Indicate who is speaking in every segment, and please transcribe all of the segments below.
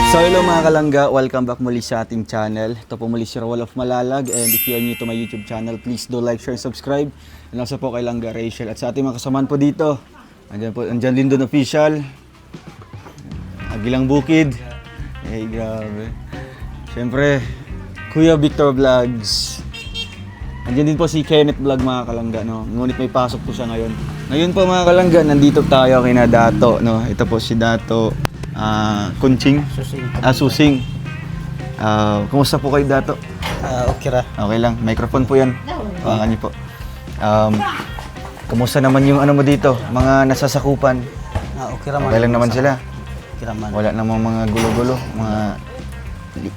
Speaker 1: So hello mga kalangga, welcome back muli sa ating channel. Ito po muli si Rawal of Malalag, and if you are new to my YouTube channel, please do like, share, subscribe. And also po kay Langga Rachel at sa ating mga kasamaan po dito. Andyan Lindon Official, Agilang Bukid. Eh grabe. Siyempre, Kuya Victor Vlogs. Andyan din po si Kenneth Vlog mga kalangga, no? Ngunit may pasok po siya ngayon. Ngayon po mga kalangga, nandito tayo kay na Dato, no? Ito po si Dato Kunching. Susing. Kumusta po kayo, Dato?
Speaker 2: Okay ra.
Speaker 1: Okay lang. Microphone po yan. Hawakan niyo po. Kumusta naman yung ano mo dito? Mga nasasakupan?
Speaker 2: Okay ra man.
Speaker 1: Okay lang naman sila?
Speaker 2: Okay ra man.
Speaker 1: Wala namang mga gulo-gulo? Mga...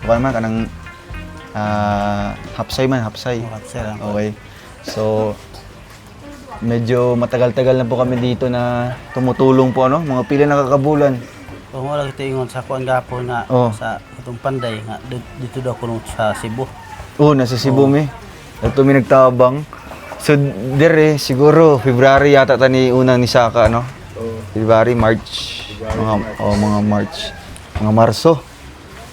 Speaker 1: Baka naman kanang... hapsay man, hapsay.
Speaker 2: Okay ra.
Speaker 1: Okay. So... Medyo matagal-tagal na po kami dito na tumutulong po, ano? Mga pila na kakabulan.
Speaker 2: Kung wala kita ingon sa kuan gapon nga sa itong panday nga dito daw kuno sa Cebu.
Speaker 1: Nasa Cebu mi. Ito mi nagtabang. So dire siguro February yata tani unang ni Saka, no? February, March. Mga March. Mga Marso.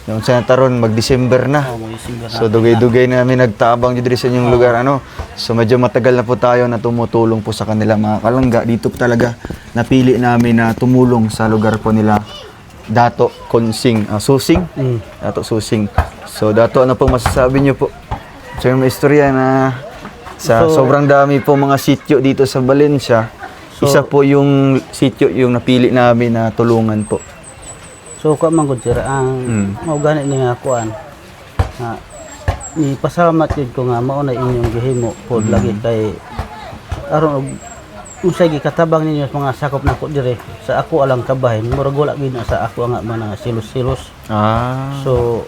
Speaker 1: Yung sa taron mag-December na. So dugay-dugay na mi nagtabang dito sa inyong lugar, ano? So medyo matagal na po tayo na tumutulong po sa kanila mga kalangga. Dito po talaga napili namin na tumulong sa lugar po nila. Dato Kunching, Susing. Dato Susing. So Dato, ano po masasabi niyo po? So yung istorya na sa sobrang dami po mga sityo dito sa Valencia. Isa po yung sityo yung napili namin na tulungan po.
Speaker 2: So ka man gud sir ang mao gani ni nga kuan. Ni pasalamat gid ko nga mao na inyong gihimo pod lagi kay aron usay gikatabang ninyo mga sakop nako dire sa ako alang kabahin murag wala gid na sa ako nga mga silos-silos. So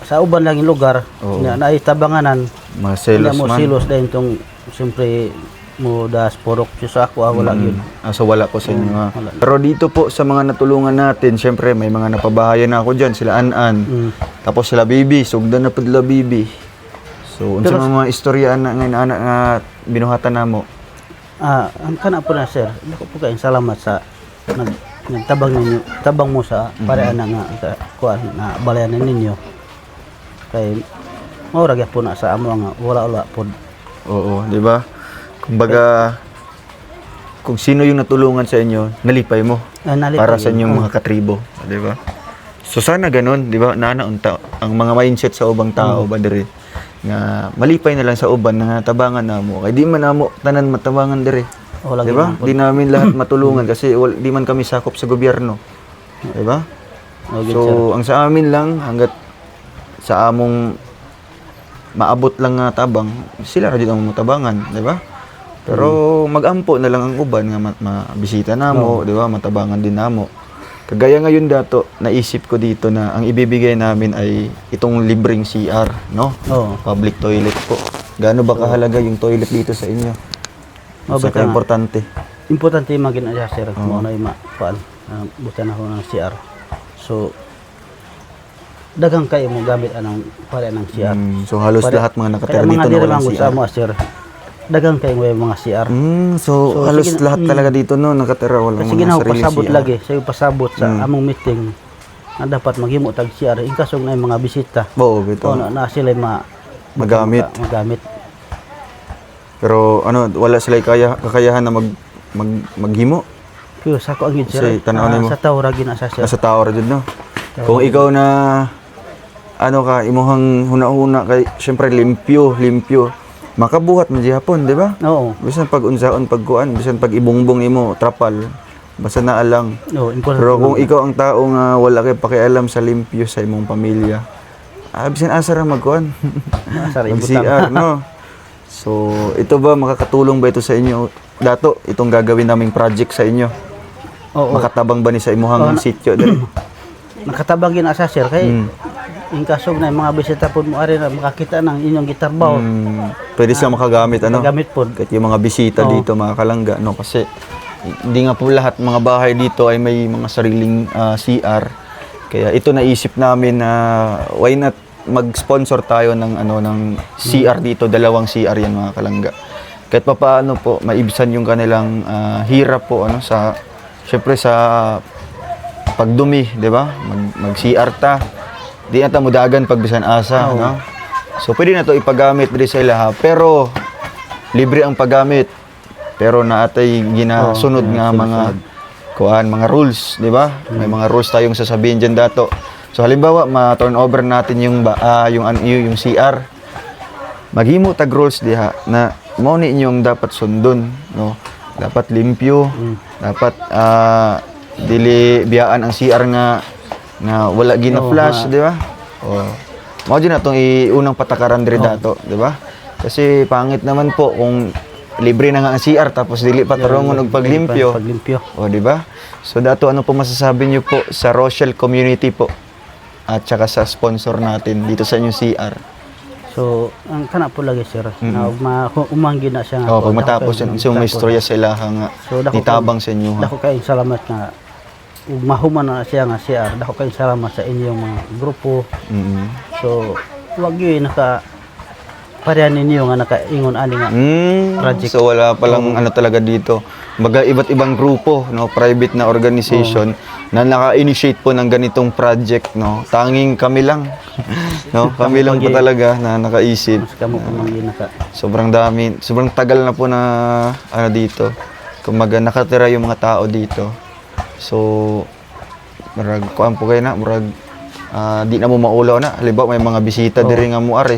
Speaker 2: sa uban lang lugar na naay tabanganan
Speaker 1: mga silos
Speaker 2: mo
Speaker 1: man.
Speaker 2: Silos din tong siyempre mo das porok sa ako wala gyud.
Speaker 1: So wala po sa inyo. Pero dito po sa mga natulungan natin, siyempre may mga napabahayan na ako diyan, sila An-An. Tapos sila Bibi, sugdan na pud la Bibi. So unsa mga istorya na ngayon anak nga binuhatan namo?
Speaker 2: Ang kana po na sir, dako po kay salamat sa nagtabang ninyo, tabang mo sa pareana nga kuan na balayan ninyo. Kay mao ra po na sa amo nga wala pod.
Speaker 1: Oo, di ba? Kumbaga kung sino yung natulungan sa inyo, nalipay mo para sa inyong mga katribo, di ba? So sana ganun, di ba? Nanaunta ang mga mindset sa ubang tao ba diri nga malipay na lang sa uban na tabangan namo. Kay di man namo tanan matabangan diri. Di ba? Di namin lahat matulungan kasi di man kami sakop sa gobyerno. Di ba? So ang sa amin lang hangga't sa among maabot lang nga tabang, sila ra jud ang matabangan, di ba? Pero magampo na lang ang uban nga mabisita namo, di ba? Matabangan din namo. Kagaya ngayon Dato, naisip ko dito na ang ibibigay namin ay itong libreng CR, no? Public toilet po. Gaano ba kahalaga yung toilet dito sa inyo? Saka importante.
Speaker 2: Importante magin adya sir, mo na ima kuan. Butan ako ng CR. So daghang kay mo gamit anang pare ng CR.
Speaker 1: So halos lahat mga nakatira dito na walang CR.
Speaker 2: Mga sir. Daghang kay mga CR.
Speaker 1: So halos lahat talaga dito no nakatira walang mga
Speaker 2: sarili
Speaker 1: CR.
Speaker 2: Pasabot lagi, sayo pasabot sa among meeting na dapat maghimo tag CR in kasong na mga bisita.
Speaker 1: Oo, bito.
Speaker 2: Na sila
Speaker 1: magamit. Pero ano, wala sila kakayahan na maghimo.
Speaker 2: Pero sa ko ang gid sir. Sa tawra gina sa sir.
Speaker 1: Sa tawra jud no. Kung ikaw na ano ka imuhang huna-huna kay syempre limpyo. Makabuhat man gihapon, di ba?
Speaker 2: Oo.
Speaker 1: Bisan pag unsaon pagkuan, bisan pag ibungbong imo trapal, basta naa lang. Pero kung ikaw ang tao nga wala kay pakialam sa limpyo sa imong pamilya, bisan asa ra magkuan. CR, no. So, ito ba makakatulong ba ito sa inyo? Dato, itong gagawin naming project sa inyo.
Speaker 2: Oo.
Speaker 1: Makatabang ba ni sa imong sitio diri?
Speaker 2: Nakatabang gina sa sir kay in kasog na mga bisita pod mo ari na makakita ng inyong gitarbaho.
Speaker 1: Pwede siya makagamit ano?
Speaker 2: Magamit pod.
Speaker 1: Kahit yung mga bisita dito mga kalangga no kasi hindi nga po lahat mga bahay dito ay may mga sariling CR. Kaya ito naisip namin na why not mag-sponsor tayo ng CR dito, dalawang CR yan mga kalangga. Kahit papaano po maibsan yung kanilang hirap po sa syempre sa pagdumi, di ba? Mag-CR ta. Di na ta mudagan pag bisan asa, no? So pwede na to ipagamit diri sa ilaha, pero libre ang paggamit. Pero naatay ginasunod nga mga mga rules, di ba? May mga rules tayong sasabihin diyan dato. So halimbawa, ma-turn over natin yung yung CR. Maghimo tag rules diha na mao ni inyong dapat sundon, no? Dapat limpyo, dapat dili biyaan ang CR nga wala gina-flash, di ba? O mao din natong unang patakaran diri dato, di ba? Kasi pangit naman po kung libre na nga ang CR tapos dili pa tarungon og paglimpyo. O di ba? So dato, ano po masasabi niyo po sa Rochelle community po at saka sa sponsor natin dito sa inyong CR?
Speaker 2: So, ang kana po lagi sir, na umanggi na siya nga.
Speaker 1: Pag matapos yung may istorya sa ilaha nga, itabang sa inyo ha.
Speaker 2: Dako kayong salamat nga ug mahuman na siya nga CR. Dako kayong salamat sa inyong mga grupo. So, wag yun parehan ninyo nga nakaingon ani nga project.
Speaker 1: So wala palang ano talaga dito. Baga iba't ibang grupo, no, private na organization na naka-initiate po ng ganitong project, no. Tanging kami lang. No, kami lang po talaga na nakaisip. Sobrang dami, sobrang tagal na po na ano dito. Kumaga nakatira yung mga tao dito. So murag kuan po kayo na, murag di na mo maulaw na. Halimbawa may mga bisita diri nga muar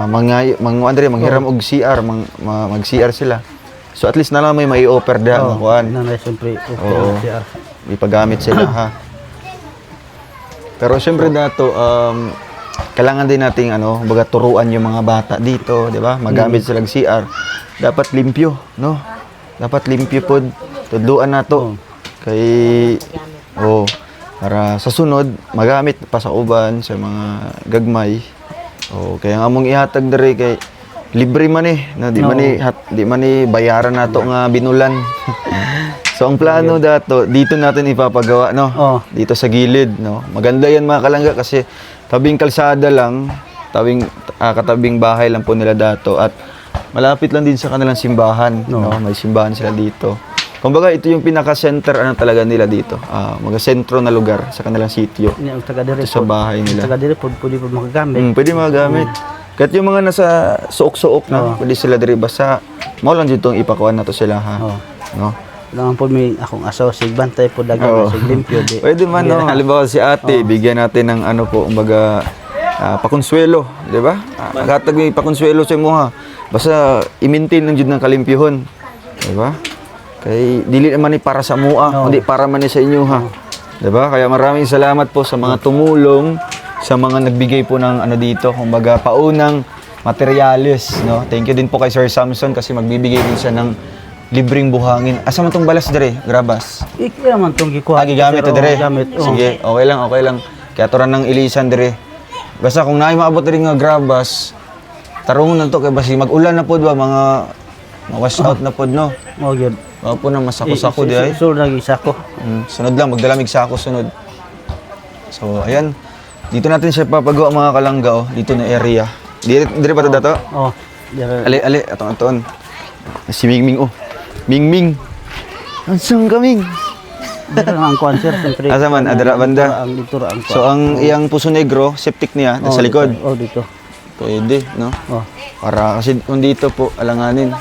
Speaker 1: manghiram og CR, mag-CR sila. So at least na lang may offer da nga kuan.
Speaker 2: Na siyempre okay CR.
Speaker 1: Ipagamit sila ha. Pero siyempre dato kailangan din nating baga turuan yung mga bata dito, di ba? Magamit silang CR. Dapat limpyo, no? Dapat limpyo pod. Tudluan nato. Kay para sa sunod magamit pa sa uban sa mga gagmay. Kaya nga mong ihatag diri kay libre man na di man bayaran nato nga binulan. So ang plano dato dito natin ipapagawa, no? Dito sa gilid, no? Maganda yan mga kalangga kasi tabing kalsada lang, katabing bahay lang po nila dato at malapit lang din sa kanilang simbahan, no? May simbahan sila dito. Kumbaga ito yung pinaka-center talaga nila dito. Mga sentro na lugar sa kanilang sitio. Ito sa bahay nila.
Speaker 2: Taga diri pwede po magagamit.
Speaker 1: Pwede magagamit. Kahit yung mga nasa suok-suok na, pwede sila diri basta. Mao lang dito ipakuan nato sila ha. No?
Speaker 2: Lang po may akong asawa sig bantay po dagan sig limpyo di.
Speaker 1: Pwede man no. Halimbawa si ate, bigyan natin ng kumbaga pakonsuelo, di ba? Naghatag may pakonsuelo sa imo ha. Basta i-maintain lang jud ng kalimpyuhon. Di ba? Kay dili naman para sa mua, kundi para man sa inyo ha. 'Di ba? Kaya maraming salamat po sa mga tumulong, sa mga nagbigay po ng dito, kumbaga paunang materyales, no. Thank you din po kay Sir Samson kasi magbibigay din siya ng libreng buhangin. Asa man tong balas dire, grabas?
Speaker 2: Ikira man tong gikuha.
Speaker 1: Gigamit dire. Sige, okay lang. Kaya turan ng ilisan dire. Basta kung naay maabot diri nga grabas, tarungon na to kay basi mag-ulan na pod ba mga wash out na pod no.
Speaker 2: Mao gyud.
Speaker 1: Po na masako-sako di ay.
Speaker 2: Sulod lagi sako.
Speaker 1: Sunod lang, magdalamig sako sunod. So, ayan. Dito natin siya papagawa mga kalangga, dito na area. Dire pa to dato? Ali, aton. Si Mingming, Mingming. Ansang kaming.
Speaker 2: Dito ang kuan sir, siyempre.
Speaker 1: Asa man, adara banda. So, ang iyang puso negro, septic niya, sa likod.
Speaker 2: Dito.
Speaker 1: Pwede, no? Para kasi kung dito po, alanganin.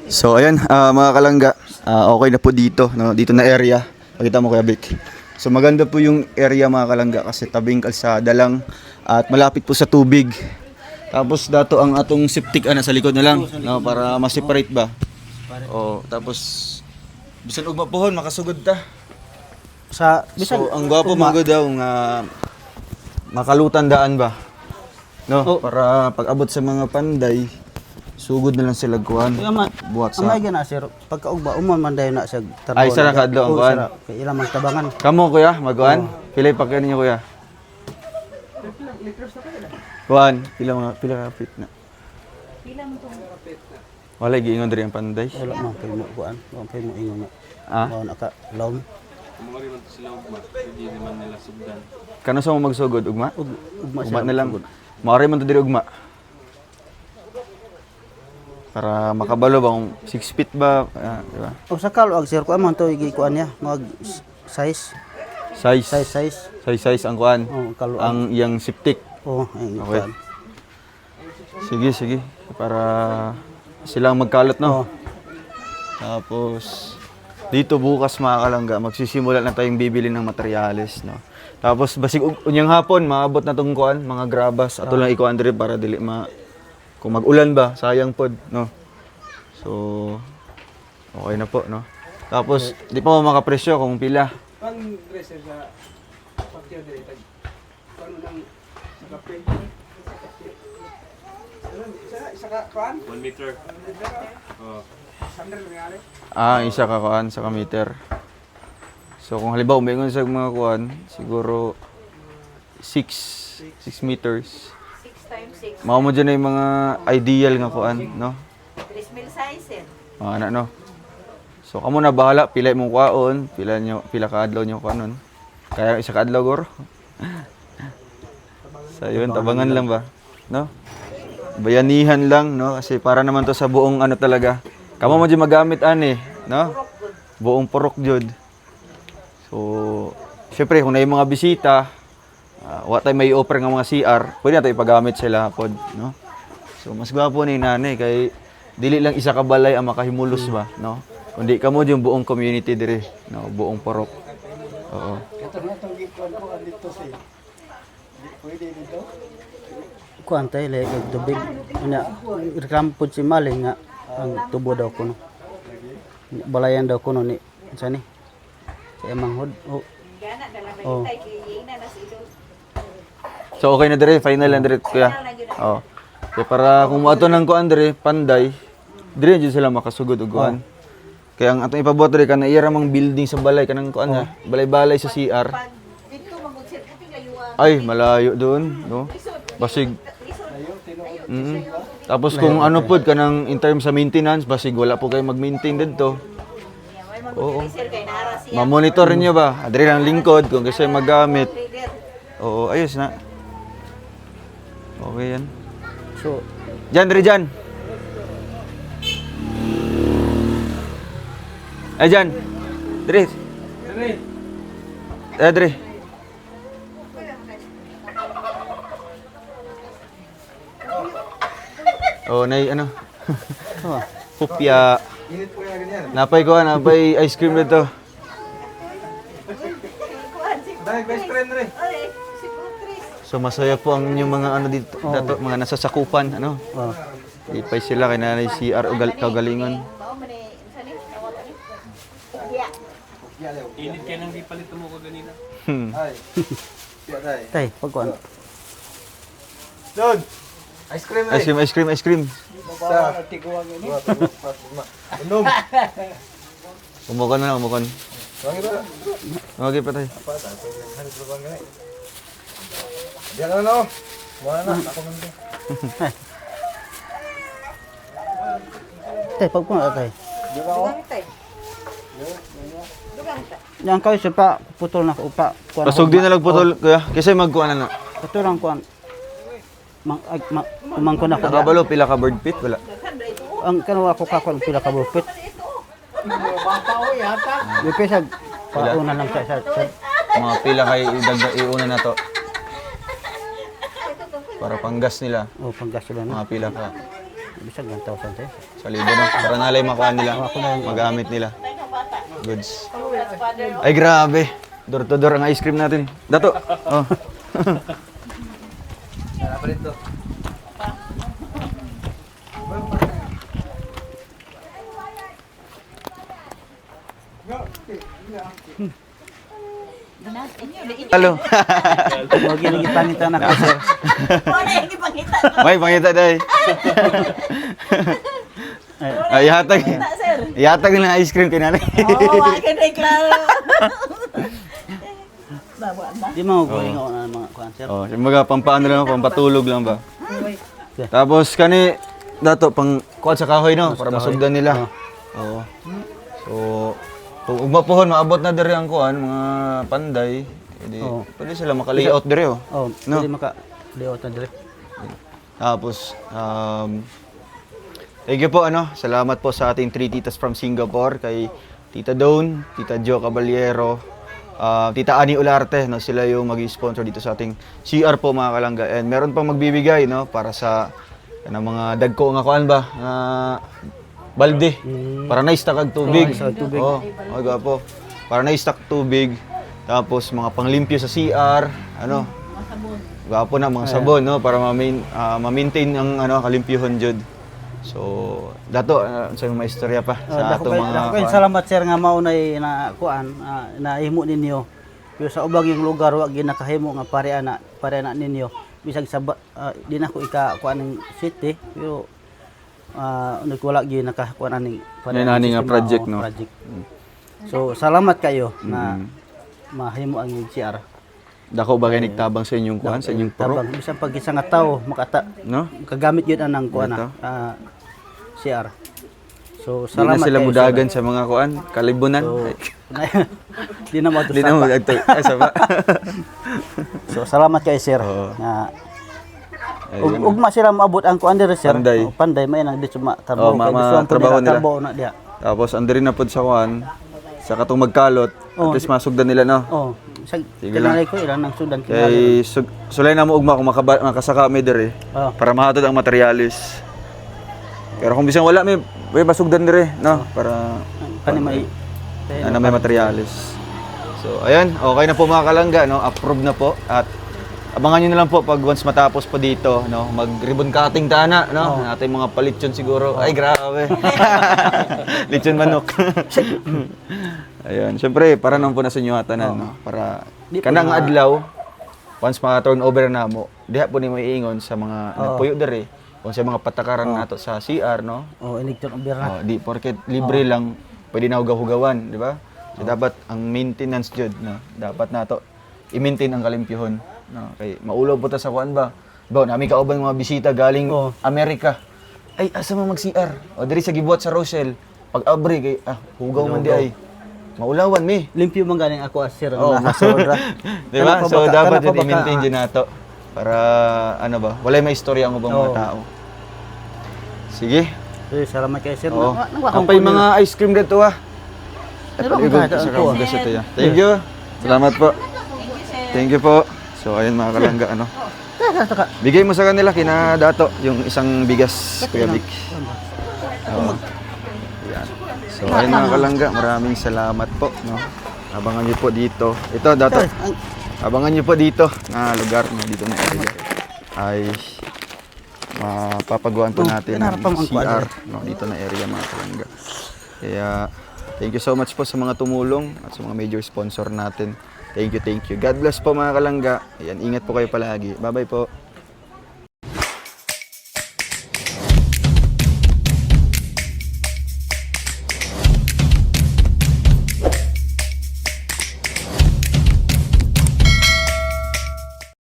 Speaker 1: So ayan, mga kalangga, okay na po dito, no? Dito na area. Pakita mo Kuya Vic. So maganda po yung area mga kalangga kasi tabing kalsada lang at malapit po sa tubig. Tapos dato ang atong septic sa likod na lang, no? Para ma-separate ba. Oh, tapos bisan ug mapuhon makasugod ta.
Speaker 2: Sa bisan
Speaker 1: So ang gwapo mga daw nga makalutan daan ba. No, para pag abot sa mga panday, sugod na lang sila kuan. Buhat sa.
Speaker 2: Amay gana sir, pagkaugba umon man dayon na sa trabaho.
Speaker 1: Ay sara kadlo ang kuan.
Speaker 2: Kay ilang magtabangan.
Speaker 1: Kamo kuya, magkuan? Pilay pa niyo kuya. Kuan, pila ka fit na. Pila mo tong fit na. Wala giingon diri ang panday.
Speaker 2: Wala man kay mo kuan, wala kay mo ingon na.
Speaker 1: Ah?
Speaker 2: Mao naka laom.
Speaker 1: Kano sa mo magsugod ugma?
Speaker 2: Ugma
Speaker 1: Ugma na lang. Maari man to diri ugma. Para makabalo ba kung 6 feet ba, di ba?
Speaker 2: O sa kaluag sir ko amon to gikuan niya, mag size
Speaker 1: Size ang kuan.
Speaker 2: kaluag.
Speaker 1: Ang iyang septic.
Speaker 2: Ay
Speaker 1: Okay.
Speaker 2: kuan.
Speaker 1: Sige. Para silang magkalot, no?
Speaker 2: Oo.
Speaker 1: Tapos, dito bukas mga kalangga, magsisimula na tayong bibili ng materyales, no? Tapos, basig unyang hapon, maabot na tong kuan, mga grabas. Ato lang ikuan diri para dili kung mag-ulan ba, sayang pod, no? So, okay na po, no? Tapos, di pa mo makapresyo kung pila.
Speaker 3: Pang dresser sa pakyo diri tag. Paano lang sa kape? Isa ka kuan?
Speaker 4: 1 meter.
Speaker 3: Oh. Sandal nangyari.
Speaker 1: Isa ka kuan sa meter. So, kung halimbawa, umingon sa mga kuan, siguro 6 meters.
Speaker 5: 6 times 6.
Speaker 1: Mao mo dyan na yung mga ideal nga kuan, no?
Speaker 5: 3,000 size eh.
Speaker 1: No? So, kamo na bahala, pila mong kuaon, pila ka adlaw nyo kuanon. Kaya isa ka adlaw goro. So, yun, tabangan lang ba? No? Bayanihan lang, no? Kasi para naman to sa buong talaga. Kamo mo dyan magamit, no? Buong purok jud. So, syempre, kung na yung mga bisita, wa tayo may offer ng mga CR, pwede natin ipagamit sila pod, no? So, mas gwapo ni nanay kay dili lang isa ka balay ang makahimulos ba, no? Kundi kamo yung buong community dire, no? Buong porok. Oo.
Speaker 3: Ito na tong gikuan ko dito sa. Pwede dito.
Speaker 2: Kuan tay le kay tubig. Unya irampod si maling nga ang tubo daw kuno. Balayan daw kuno ni sa ni. Sa emanghod.
Speaker 5: Gana dalang
Speaker 2: Oh.
Speaker 5: nagitay kay na nasilod.
Speaker 1: So okay na dire, final na dire kuya. Oo. Kaya para kung ato nang kuan dire, panday, dire jud sila makasugod og kuan. Kaya ang atong ipabuhat dire kana iya ramang building sa balay kanang kuan nga, balay-balay sa CR.
Speaker 5: Pag dito magudsir ko layuan.
Speaker 1: Ay, malayo doon, no? Basig. Tapos kung ano pod kanang in terms sa maintenance, basig wala po kayo mag-maintain dito.
Speaker 5: May magudsir kay nara siya.
Speaker 1: Ma-monitor niyo ba? Adre lang lingkod kung kasi magamit.
Speaker 5: Leader.
Speaker 1: Oo, ayos na. Okay yan.
Speaker 2: So
Speaker 1: Diyan, Dre, dyan. Ay, dyan. Dre. Dre. Oh, nay, ano? Pupya. Napay ko, napay ice cream dito.
Speaker 3: Dai best friend re.
Speaker 5: Ay, si Putris.
Speaker 1: So, masaya po ang inyong mga dito, dato, mga nasasakupan, ano? Ipay sila kay nanay CR o kagalingon.
Speaker 5: Mao man ni sani awat ani. Yeah.
Speaker 4: Init kaya nang di palit mo ko ganina.
Speaker 3: Ay. Piya dai.
Speaker 2: tay pagkuan.
Speaker 3: Don. Ice cream re.
Speaker 1: Ice cream.
Speaker 3: Sa tiguan ni. Unom.
Speaker 1: Umukon na lang, umukon.
Speaker 3: Wangi ba?
Speaker 1: Okay pa tayo.
Speaker 3: Apa ta? Halos ba ngani? Diyan na no. Wala na ako man.
Speaker 2: Tay pagkuan tay.
Speaker 3: Diyan ako.
Speaker 5: Dugang tay. Dugang ta.
Speaker 2: Yang kayo sa pa putol na upa. Kuan.
Speaker 1: Pasog din na lang putol, kuya. Kasi magkuhan na na.
Speaker 2: Ito lang kuan. Umangko na ko.
Speaker 1: Nakabalo, pila ka bird pit? Wala.
Speaker 2: Ang kanawa ko kakon pila ka bupit. Ipesag pauna lang sa
Speaker 1: Mga pila kay iuna na to. Para panggas nila.
Speaker 2: panggas sila na.
Speaker 1: Mga pila ka.
Speaker 2: Bisag 1,000 sir.
Speaker 1: Sa libo no? Para nalay makuha nila,
Speaker 2: Ako na yung
Speaker 1: magamit nila.
Speaker 5: Tayo bata.
Speaker 1: Goods.
Speaker 5: Father.
Speaker 1: Ay grabe. Door to door ang ice cream natin. Dato. Oh. Halo.
Speaker 2: Huwag yung gipangitan ako sir.
Speaker 5: Wala yung ipangita.
Speaker 1: May pangita day. Ay hatag.
Speaker 5: Na, sir.
Speaker 1: Ihatag nila ang ice cream kay nanay.
Speaker 5: Oo, wag ka na klaro. Bawa na.
Speaker 2: Di mo ko ingaw na mga kuan sir.
Speaker 1: Oh, yung mga pampaano lang, pampatulog lang ba. Tapos kani dato pang kuan sa kahoy no para masugdan nila. Oo. So kung ugmapuhon maabot na diri ang kuan mga panday, edi pwede sila maka-layout diri oh.
Speaker 2: Oh,
Speaker 1: No.
Speaker 2: pwede maka layout na dire.
Speaker 1: Tapos thank you po salamat po sa ating 3 titas from Singapore kay Tita Dawn, Tita Jo Caballero, Tita Ani Ularte sila yung magi-sponsor dito sa ating CR po mga kalangga. And meron pang magbibigay para sa mga dagko nga kuan ba balde para na-stock ang tubig.
Speaker 2: na-stock tubig.
Speaker 1: Oh, gapo. Para na-stock tubig. Tapos mga panglimpyo sa CR, gapo na mga sabon para ma-maintain ang kalimpyuhon jud. So, dato sa mga istorya pa sa ato mga
Speaker 2: kuan. Salamat sir nga maunay na kuan na himo ninyo. Pero sa ubang yung lugar wa ginakahimo nga pare na ninyo. Bisag sa di na ko ika kuan ng city pero wala gyud nakakuan ani
Speaker 1: Nani nga project no.
Speaker 2: project. So salamat kayo na mahimo ang UCR.
Speaker 1: Dako ba kay nagtabang sa inyong kuan, sa inyong pro?
Speaker 2: Tabang bisan pag isa nga tawo
Speaker 1: No?
Speaker 2: kagamit yun anang kuan
Speaker 1: Ito.
Speaker 2: CR. So
Speaker 1: Di na
Speaker 2: salamat
Speaker 1: sila
Speaker 2: kayo,
Speaker 1: mudagan sa mga kuan, kalibunan.
Speaker 2: sir. Di na mo
Speaker 1: Di na mo saba.
Speaker 2: So salamat kay sir. Nga
Speaker 1: Ayun.
Speaker 2: ugma sila maabot ang kuan dire sir.
Speaker 1: Panday.
Speaker 2: Panday may nang di suma
Speaker 1: Oh,
Speaker 2: trabaho kay gusto ang
Speaker 1: trabaho nila.
Speaker 2: trabaho na diha.
Speaker 1: Tapos andiri na pud sa kuan, sa katong magkalot, at least masugdan nila no.
Speaker 2: Oh, sa
Speaker 1: Sige lang.
Speaker 2: kinalay ko ilan ang sudan kinalay.
Speaker 1: Kay sulay na mo ugma kung makasaka mi diri
Speaker 2: Oh.
Speaker 1: para mahatod ang materialis. Pero kung bisan wala may masugdan diri no para
Speaker 2: Kani may
Speaker 1: may materialis. So ayan, okay na po mga kalangga approve na po at abangan niyo na lang po pag once matapos po dito mag-ribbon cutting tana natin mga palitsyon siguro. Ay grabe. Litsyon manok. Ayun, syempre para naman po na sa inyo hatanan para
Speaker 2: Di po
Speaker 1: kanang
Speaker 2: na-
Speaker 1: adlaw once ma-turnover na mo, diha po ni mo iingon sa mga nagpuyo diri o sa mga patakaran nato sa CR
Speaker 2: Oh, inig turn over na.
Speaker 1: di porket libre lang pwede na hugaw-hugawan, di ba? So dapat ang maintenance jud dapat nato i-maintain ang kalimpyuhon kay maulaw po ta sa kuan ba. Ba nami kauban mga bisita galing Amerika. Ay asa man mag-CR? O diri sa gibuhat sa Rochelle. Pag abri kay hugaw man di ay. Maulawan mi.
Speaker 2: Limpyo man ganing ako as sir
Speaker 1: Oh.
Speaker 2: nga sobra.
Speaker 1: Di ba?
Speaker 2: Kana pa
Speaker 1: So
Speaker 2: baka-
Speaker 1: dapat
Speaker 2: kana pa
Speaker 1: jud i-maintain
Speaker 2: baka-
Speaker 1: jud nato para walay maistorya ang ubang mga tao. Sige.
Speaker 2: Salamat kay sir.
Speaker 1: Oo.
Speaker 2: Nangwa
Speaker 1: Ang pay mga ice cream dito
Speaker 2: Meron ka
Speaker 1: sa
Speaker 2: ito.
Speaker 1: kawagas ito ya. Thank you. Salamat po. Thank you po. So ayun mga kalangga
Speaker 2: Taka.
Speaker 1: Bigay mo sa kanila kina Dato yung isang bigas Kuya Vic. Oo. Yan. So ayun mga kalangga, maraming salamat po Abangan niyo po dito. Ito Dato. Abangan niyo po dito na lugar dito na area. Ay mapapagawan po natin ng CR dito na area mga kalangga. Kaya thank you so much po sa mga tumulong at sa mga major sponsor natin. Thank you. God bless po mga kalangga. Ayan, ingat po kayo palagi. Bye-bye po.